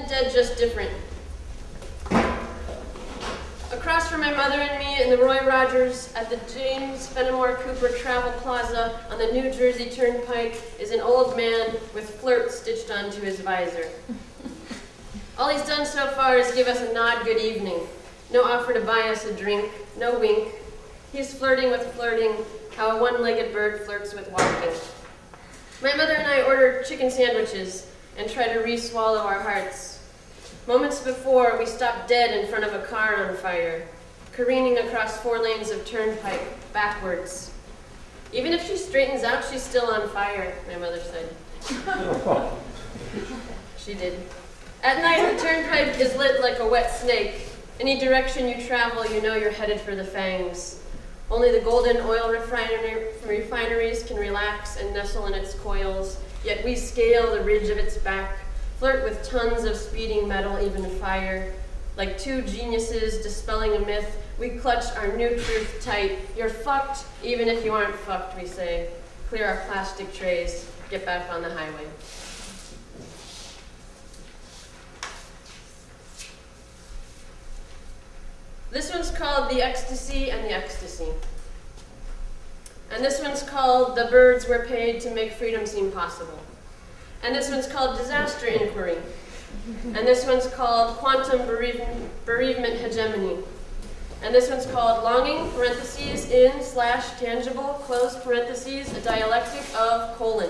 isn't dead, just different. Across from my mother and me in the Roy Rogers at the James Fenimore Cooper Travel Plaza on the New Jersey Turnpike is an old man with flirt stitched onto his visor. All he's done so far is give us a nod good evening. No offer to buy us a drink, no wink. He's flirting with flirting, how a one-legged bird flirts with walking. My mother and I ordered chicken sandwiches and tried to re-swallow our hearts. Moments before, we stopped dead in front of a car on fire, careening across 4 lanes of turnpike, backwards. Even if she straightens out, she's still on fire, my mother said. She did. At night, the turnpike is lit like a wet snake. Any direction you travel, you know you're headed for the fangs. Only the golden oil refineries can relax and nestle in its coils, yet we scale the ridge of its back, flirt with tons of speeding metal, even fire. Like 2 geniuses dispelling a myth, we clutch our new truth tight. You're fucked, even if you aren't fucked, we say. Clear our plastic trays, get back on the highway. This one's called The Ecstasy and the Ecstasy. And this one's called The Birds Were Paid to Make Freedom Seem Possible. And this one's called Disaster Inquiry. And this one's called Quantum Bereavement Hegemony. And this one's called Longing, parentheses, in/tangible, close parentheses, a dialectic of colon.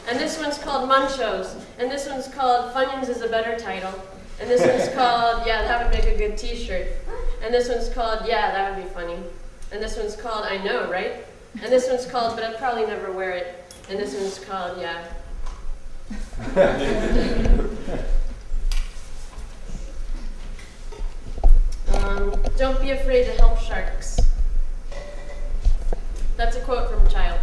And this one's called Munchos. And this one's called Funyuns is a better title. And this one's called, yeah, that would make a good t-shirt. And this one's called, yeah, that would be funny. And this one's called, I know, right? And this one's called, but I'd probably never wear it. And this one's called, yeah. Don't be afraid to help sharks. That's a quote from a child.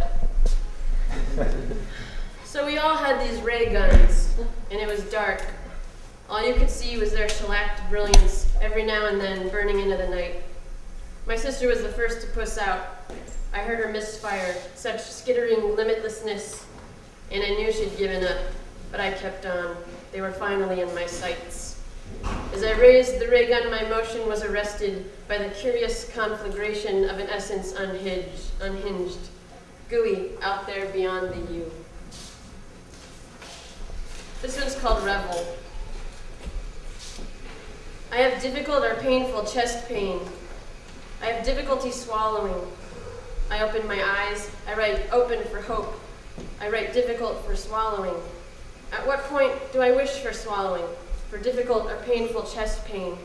So we all had these ray guns, and it was dark. All you could see was their shellacked brilliance, every now and then burning into the night. My sister was the first to puss out. I heard her misfire, such skittering limitlessness, and I knew she'd given up, but I kept on. They were finally in my sights. As I raised the ray gun, my motion was arrested by the curious conflagration of an essence unhinged, gooey, out there beyond the you. This one's called Revel. I have difficult or painful chest pain. I have difficulty swallowing. I open my eyes. I write open for hope. I write difficult for swallowing. At what point do I wish for swallowing? For difficult or painful chest pain.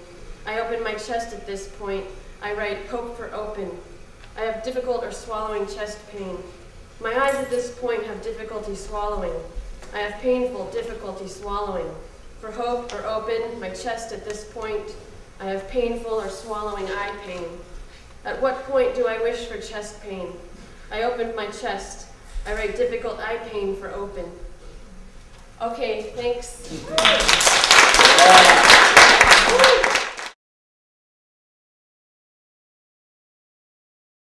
I open my chest at this point. I write hope for open. I have difficult or swallowing chest pain. My eyes at this point have difficulty swallowing. I have painful difficulty swallowing. For hope or open, my chest at this point, I have painful or swallowing eye pain. At what point do I wish for chest pain? I opened my chest. I write difficult eye pain for open. Okay, thanks.